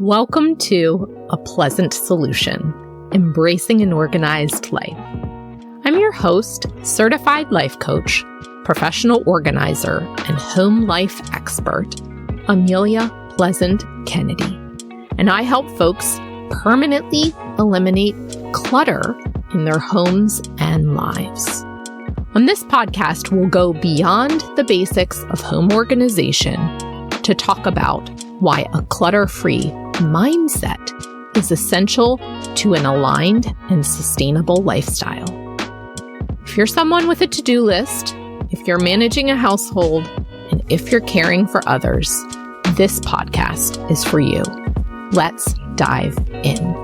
Welcome to A Pleasant Solution, Embracing an Organized Life. I'm your host, certified life coach, professional organizer, and home life expert, Amelia Pleasant Kennedy. And I help folks permanently eliminate clutter in their homes and lives. On this podcast, we'll go beyond the basics of home organization to talk about why a clutter-free mindset is essential to an aligned and sustainable lifestyle. If you're someone with a to-do list, if you're managing a household, and if you're caring for others, this podcast is for you. Let's dive in.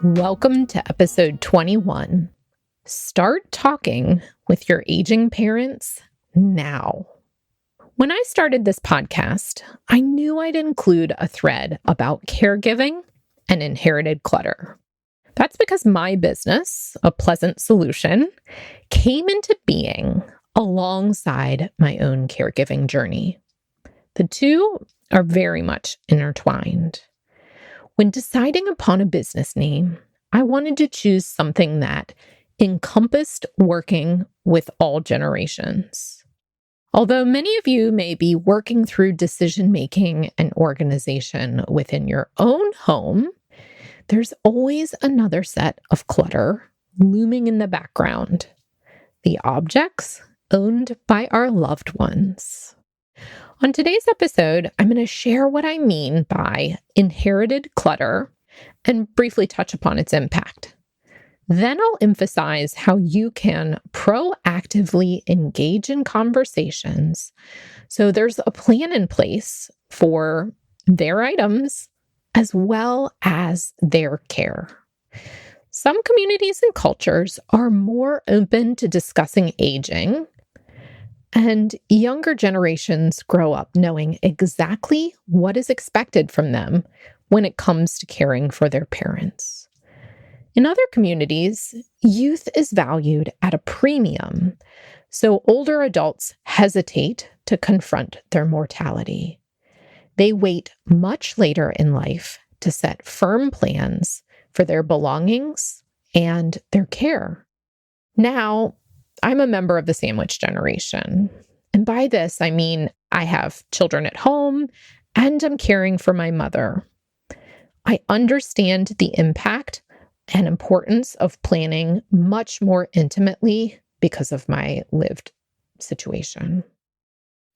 Welcome to episode 21. Start talking with your aging parents now. When I started this podcast, I knew I'd include a thread about caregiving and inherited clutter. That's because my business, A Pleasant Solution, came into being alongside my own caregiving journey. The two are very much intertwined. When deciding upon a business name, I wanted to choose something that encompassed working with all generations. Although many of you may be working through decision-making and organization within your own home, there's always another set of clutter looming in the background, the objects owned by our loved ones. On today's episode, I'm going to share what I mean by inherited clutter and briefly touch upon its impact. Then I'll emphasize how you can proactively engage in conversations so there's a plan in place for their items as well as their care. Some communities and cultures are more open to discussing aging, and younger generations grow up knowing exactly what is expected from them when it comes to caring for their parents. In other communities, youth is valued at a premium, so older adults hesitate to confront their mortality. They wait much later in life to set firm plans for their belongings and their care. Now, I'm a member of the sandwich generation, and by this I mean I have children at home and I'm caring for my mother. I understand the impact and importance of planning much more intimately because of my lived situation.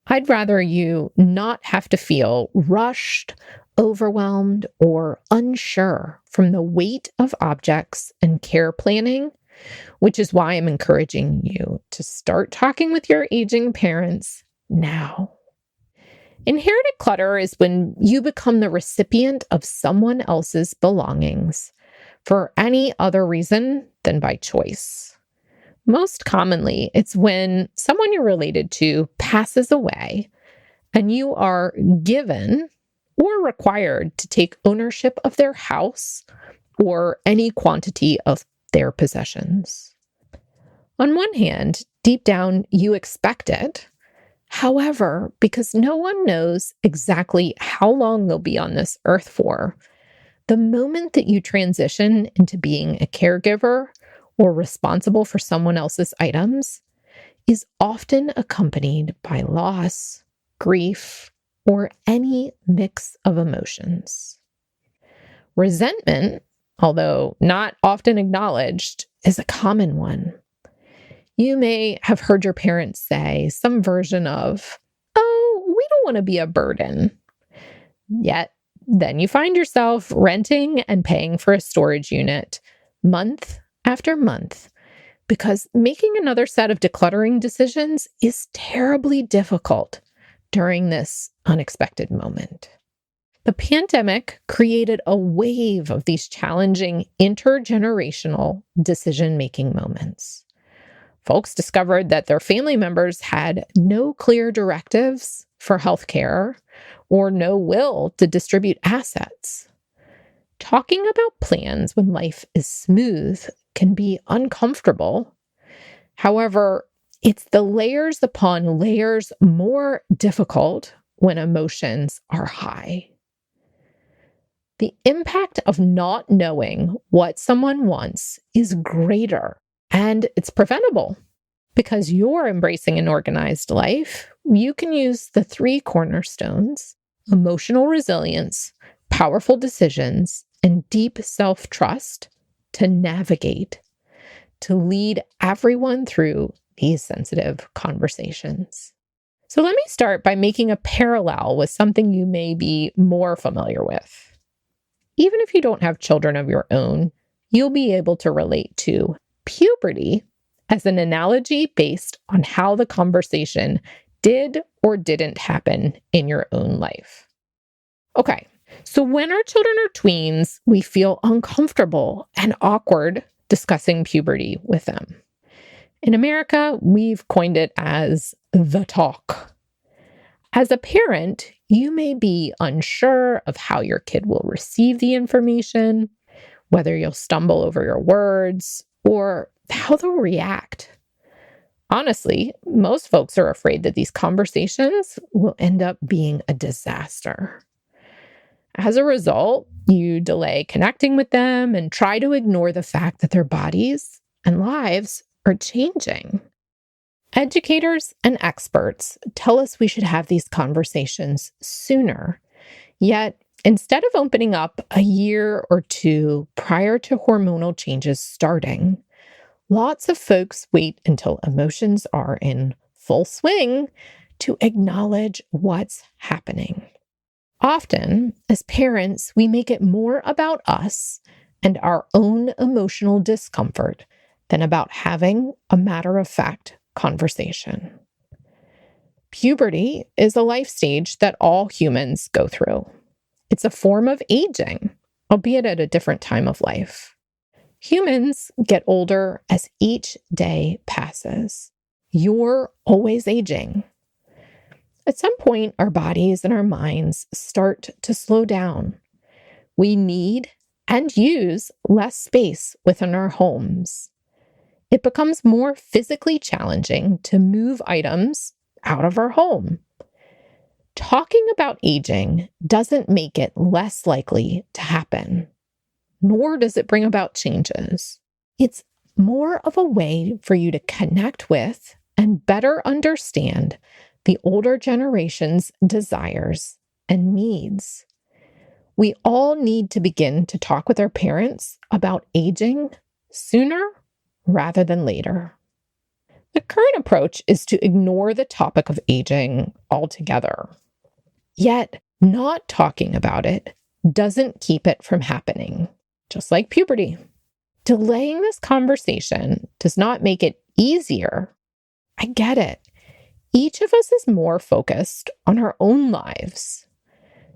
I'd rather you not have to feel rushed, overwhelmed, or unsure from the weight of objects and care planning, which is why I'm encouraging you to start talking with your aging parents now. Inherited clutter is when you become the recipient of someone else's belongings for any other reason than by choice. Most commonly, it's when someone you're related to passes away and you are given or required to take ownership of their house or any quantity of their possessions. On one hand, deep down, you expect it. However, because no one knows exactly how long they'll be on this earth for, the moment that you transition into being a caregiver or responsible for someone else's items is often accompanied by loss, grief, or any mix of emotions. Resentment, although not often acknowledged, is a common one. You may have heard your parents say some version of, "Oh, we don't want to be a burden." Yet, then you find yourself renting and paying for a storage unit month after month because making another set of decluttering decisions is terribly difficult during this unexpected moment. The pandemic created a wave of these challenging intergenerational decision-making moments. Folks discovered that their family members had no clear directives for healthcare or no will to distribute assets. Talking about plans when life is smooth can be uncomfortable. However, it's the layers upon layers more difficult when emotions are high. The impact of not knowing what someone wants is greater, and it's preventable. Because you're embracing an organized life, you can use the 3 cornerstones: emotional resilience, powerful decisions, and deep self-trust to navigate, to lead everyone through these sensitive conversations. So let me start by making a parallel with something you may be more familiar with. Even if you don't have children of your own, you'll be able to relate to puberty as an analogy based on how the conversation did or didn't happen in your own life. Okay, so when our children are tweens, we feel uncomfortable and awkward discussing puberty with them. In America, we've coined it as the talk. As a parent, you may be unsure of how your kid will receive the information, whether you'll stumble over your words, or how they'll react. Honestly, most folks are afraid that these conversations will end up being a disaster. As a result, you delay connecting with them and try to ignore the fact that their bodies and lives are changing. Educators and experts tell us we should have these conversations sooner. Yet, instead of opening up a year or 2 prior to hormonal changes starting, lots of folks wait until emotions are in full swing to acknowledge what's happening. Often, as parents, we make it more about us and our own emotional discomfort than about having a matter-of-fact conversation. Puberty is a life stage that all humans go through. It's a form of aging, albeit at a different time of life. Humans get older as each day passes. You're always aging. At some point, our bodies and our minds start to slow down. We need and use less space within our homes. It becomes more physically challenging to move items out of our home. Talking about aging doesn't make it less likely to happen, nor does it bring about changes. It's more of a way for you to connect with and better understand the older generation's desires and needs. We all need to begin to talk with our parents about aging sooner rather than later. The current approach is to ignore the topic of aging altogether. Yet, not talking about it doesn't keep it from happening, just like puberty. Delaying this conversation does not make it easier. I get it. Each of us is more focused on our own lives.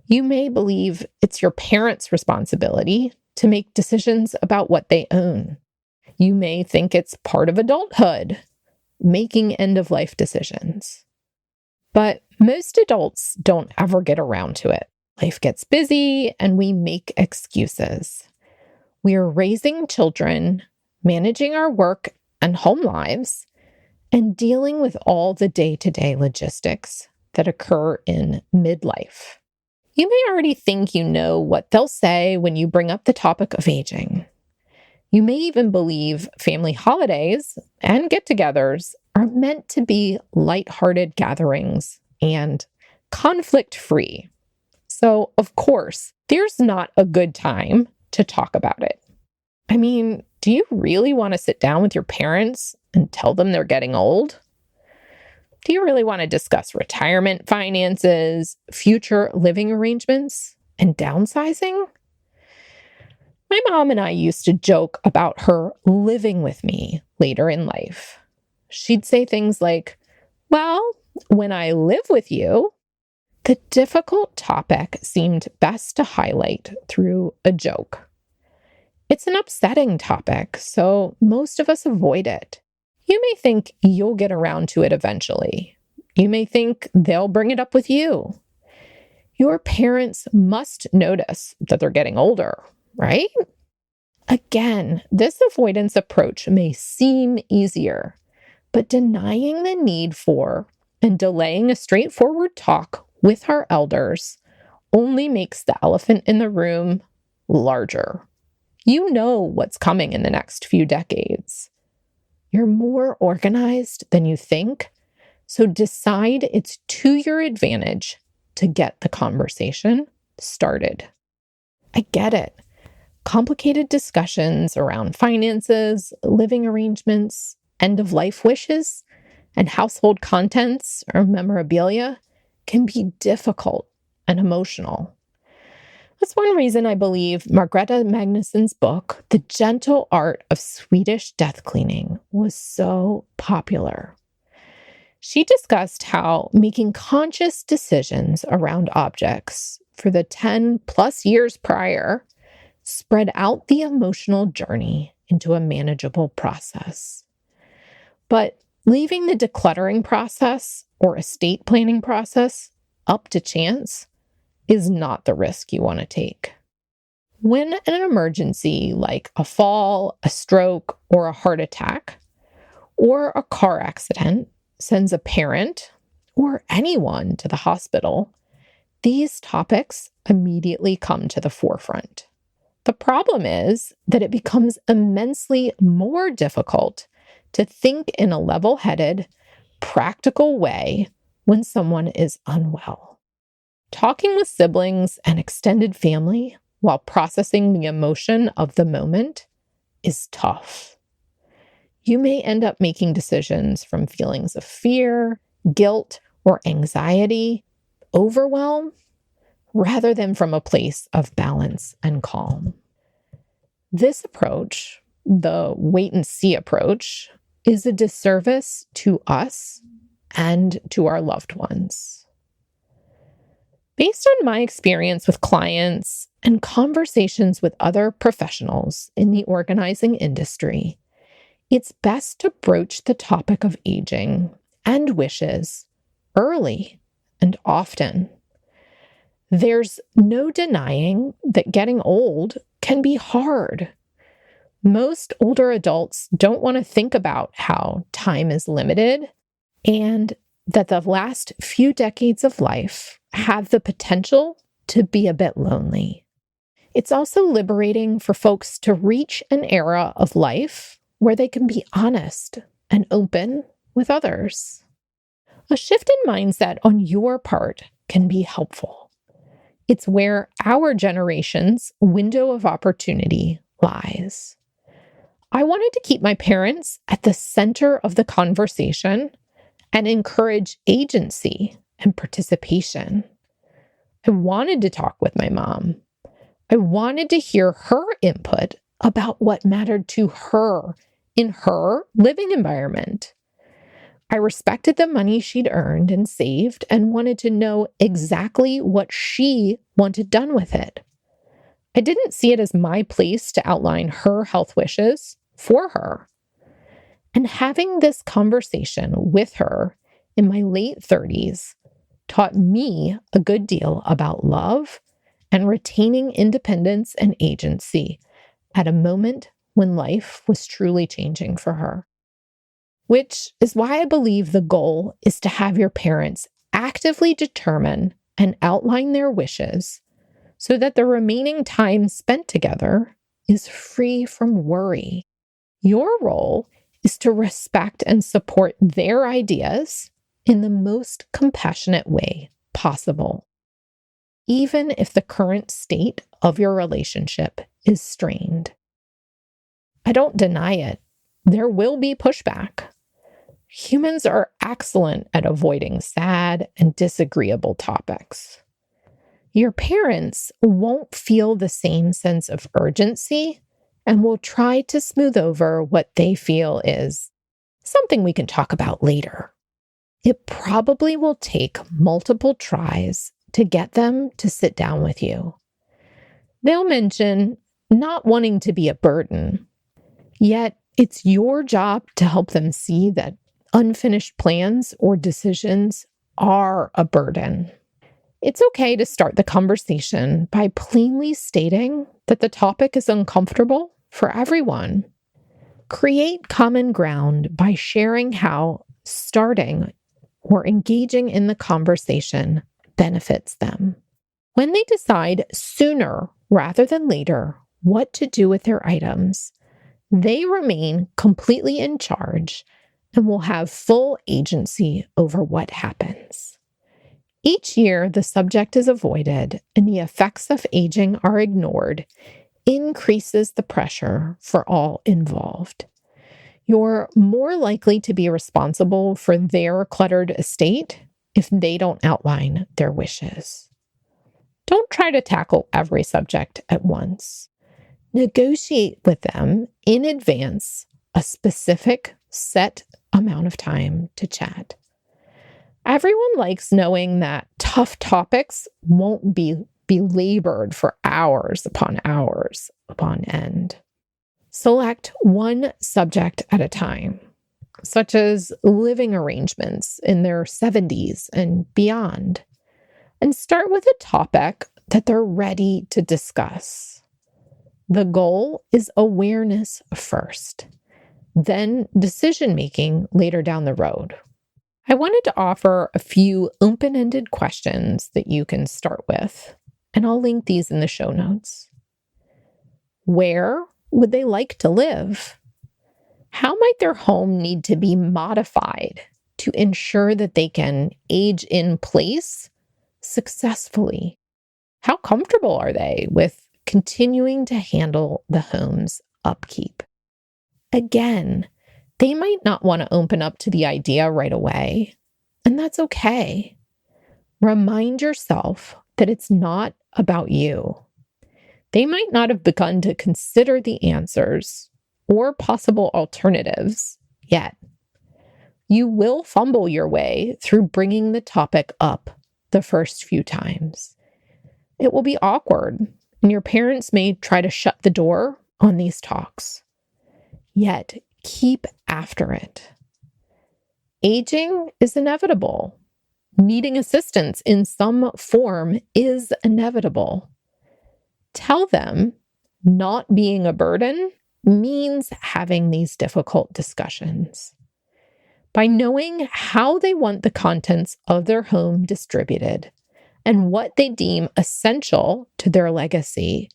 You may believe it's your parents' responsibility to make decisions about what they own. You may think it's part of adulthood, making end-of-life decisions. But most adults don't ever get around to it. Life gets busy and we make excuses. We are raising children, managing our work and home lives, and dealing with all the day-to-day logistics that occur in midlife. You may already think you know what they'll say when you bring up the topic of aging. You may even believe family holidays and get-togethers are meant to be lighthearted gatherings and conflict-free. So, of course, there's not a good time to talk about it. I mean, do you really want to sit down with your parents and tell them they're getting old? Do you really want to discuss retirement finances, future living arrangements, and downsizing? My mom and I used to joke about her living with me later in life. She'd say things like, well, when I live with you. The difficult topic seemed best to highlight through a joke. It's an upsetting topic, so most of us avoid it. You may think you'll get around to it eventually. You may think they'll bring it up with you. Your parents must notice that they're getting older, right? Again, this avoidance approach may seem easier, but denying the need for and delaying a straightforward talk with our elders only makes the elephant in the room larger. You know what's coming in the next few decades. You're more organized than you think, so decide it's to your advantage to get the conversation started. I get it. Complicated discussions around finances, living arrangements, end-of-life wishes, and household contents or memorabilia can be difficult and emotional. That's one reason I believe Margareta Magnusson's book, The Gentle Art of Swedish Death Cleaning, was so popular. She discussed how making conscious decisions around objects for the 10 plus years prior spread out the emotional journey into a manageable process. But leaving the decluttering process or estate planning process up to chance is not the risk you want to take. When an emergency like a fall, a stroke, or a heart attack, or a car accident sends a parent or anyone to the hospital, these topics immediately come to the forefront. The problem is that it becomes immensely more difficult to think in a level-headed, practical way when someone is unwell. Talking with siblings and extended family while processing the emotion of the moment is tough. You may end up making decisions from feelings of fear, guilt, or anxiety, overwhelm, rather than from a place of balance and calm. This approach, the wait-and-see approach, is a disservice to us and to our loved ones. Based on my experience with clients and conversations with other professionals in the organizing industry, it's best to broach the topic of aging and wishes early and often. There's no denying that getting old can be hard. Most older adults don't want to think about how time is limited and that the last few decades of life have the potential to be a bit lonely. It's also liberating for folks to reach an era of life where they can be honest and open with others. A shift in mindset on your part can be helpful. It's where our generation's window of opportunity lies. I wanted to keep my parents at the center of the conversation and encourage agency and participation. I wanted to talk with my mom. I wanted to hear her input about what mattered to her in her living environment. I respected the money she'd earned and saved and wanted to know exactly what she wanted done with it. I didn't see it as my place to outline her health wishes for her. And having this conversation with her in my late 30s taught me a good deal about love and retaining independence and agency at a moment when life was truly changing for her. Which is why I believe the goal is to have your parents actively determine and outline their wishes so that the remaining time spent together is free from worry. Your role is to respect and support their ideas in the most compassionate way possible, even if the current state of your relationship is strained. I don't deny it. There will be pushback. Humans are excellent at avoiding sad and disagreeable topics. Your parents won't feel the same sense of urgency and will try to smooth over what they feel is something we can talk about later. It probably will take multiple tries to get them to sit down with you. They'll mention not wanting to be a burden, yet it's your job to help them see that unfinished plans or decisions are a burden. It's okay to start the conversation by plainly stating that the topic is uncomfortable for everyone. Create common ground by sharing how starting or engaging in the conversation benefits them. When they decide sooner rather than later what to do with their items, they remain completely in charge and will have full agency over what happens. Each year, the subject is avoided and the effects of aging are ignored, increases the pressure for all involved. You're more likely to be responsible for their cluttered estate if they don't outline their wishes. Don't try to tackle every subject at once. Negotiate with them in advance a specific set amount of time to chat. Everyone likes knowing that tough topics won't be belabored for hours upon end. Select one subject at a time, such as living arrangements in their 70s and beyond, and start with a topic that they're ready to discuss. The goal is awareness first, then decision-making later down the road. I wanted to offer a few open-ended questions that you can start with, and I'll link these in the show notes. Where would they like to live? How might their home need to be modified to ensure that they can age in place successfully? How comfortable are they with continuing to handle the home's upkeep? Again, they might not want to open up to the idea right away, and that's okay. Remind yourself that it's not about you. They might not have begun to consider the answers or possible alternatives yet. You will fumble your way through bringing the topic up the first few times. It will be awkward, and your parents may try to shut the door on these talks. Yet, keep after it. Aging is inevitable. Needing assistance in some form is inevitable. Tell them not being a burden means having these difficult discussions. By knowing how they want the contents of their home distributed and what they deem essential to their legacy,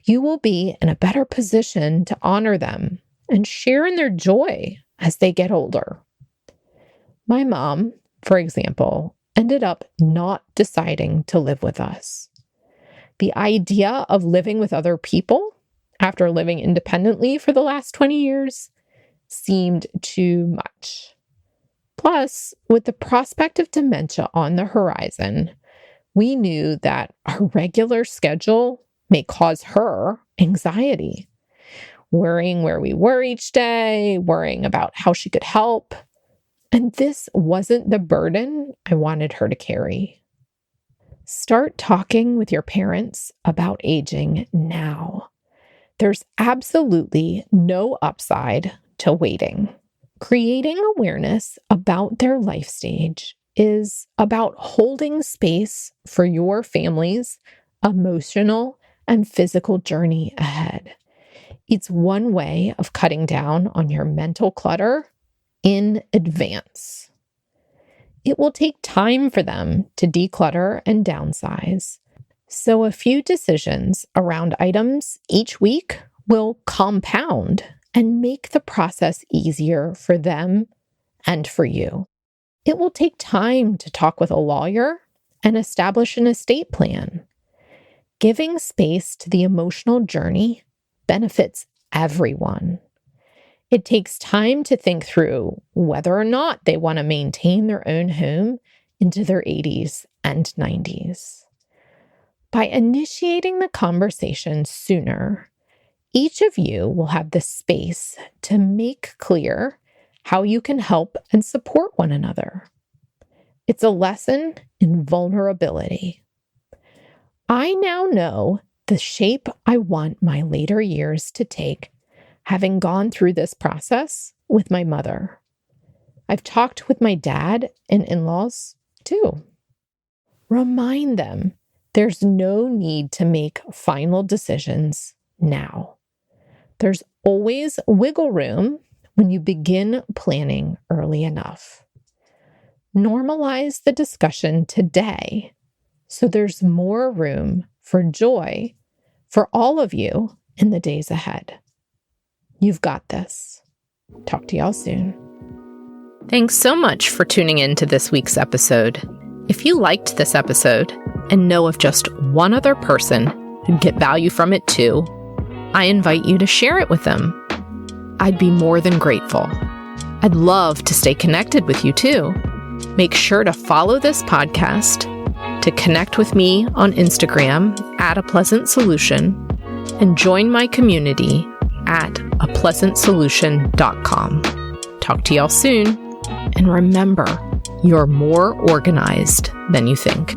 you will be in a better position to honor them and share in their joy as they get older. My mom, for example, ended up not deciding to live with us. The idea of living with other people after living independently for the last 20 years seemed too much. Plus, with the prospect of dementia on the horizon, we knew that our regular schedule may cause her anxiety, worrying where we were each day, worrying about how she could help. And this wasn't the burden I wanted her to carry. Start talking with your parents about aging now. There's absolutely no upside to waiting. Creating awareness about their life stage is about holding space for your family's emotional and physical journey ahead. It's one way of cutting down on your mental clutter in advance. It will take time for them to declutter and downsize. So a few decisions around items each week will compound and make the process easier for them and for you. It will take time to talk with a lawyer and establish an estate plan. Giving space to the emotional journey benefits everyone. It takes time to think through whether or not they want to maintain their own home into their 80s and 90s. By initiating the conversation sooner, each of you will have the space to make clear how you can help and support one another. It's a lesson in vulnerability. I now know the shape I want my later years to take, having gone through this process with my mother. I've talked with my dad and in-laws too. Remind them there's no need to make final decisions now. There's always wiggle room when you begin planning early enough. Normalize the discussion today so there's more room for joy for all of you in the days ahead. You've got this. Talk to y'all soon. Thanks so much for tuning in to this week's episode. If you liked this episode and know of just one other person who'd get value from it too, I invite you to share it with them. I'd be more than grateful. I'd love to stay connected with you too. Make sure to follow this podcast, to connect with me on Instagram @apleasantsolution, and join my community at apleasantsolution.com. Talk to y'all soon, and remember, you're more organized than you think.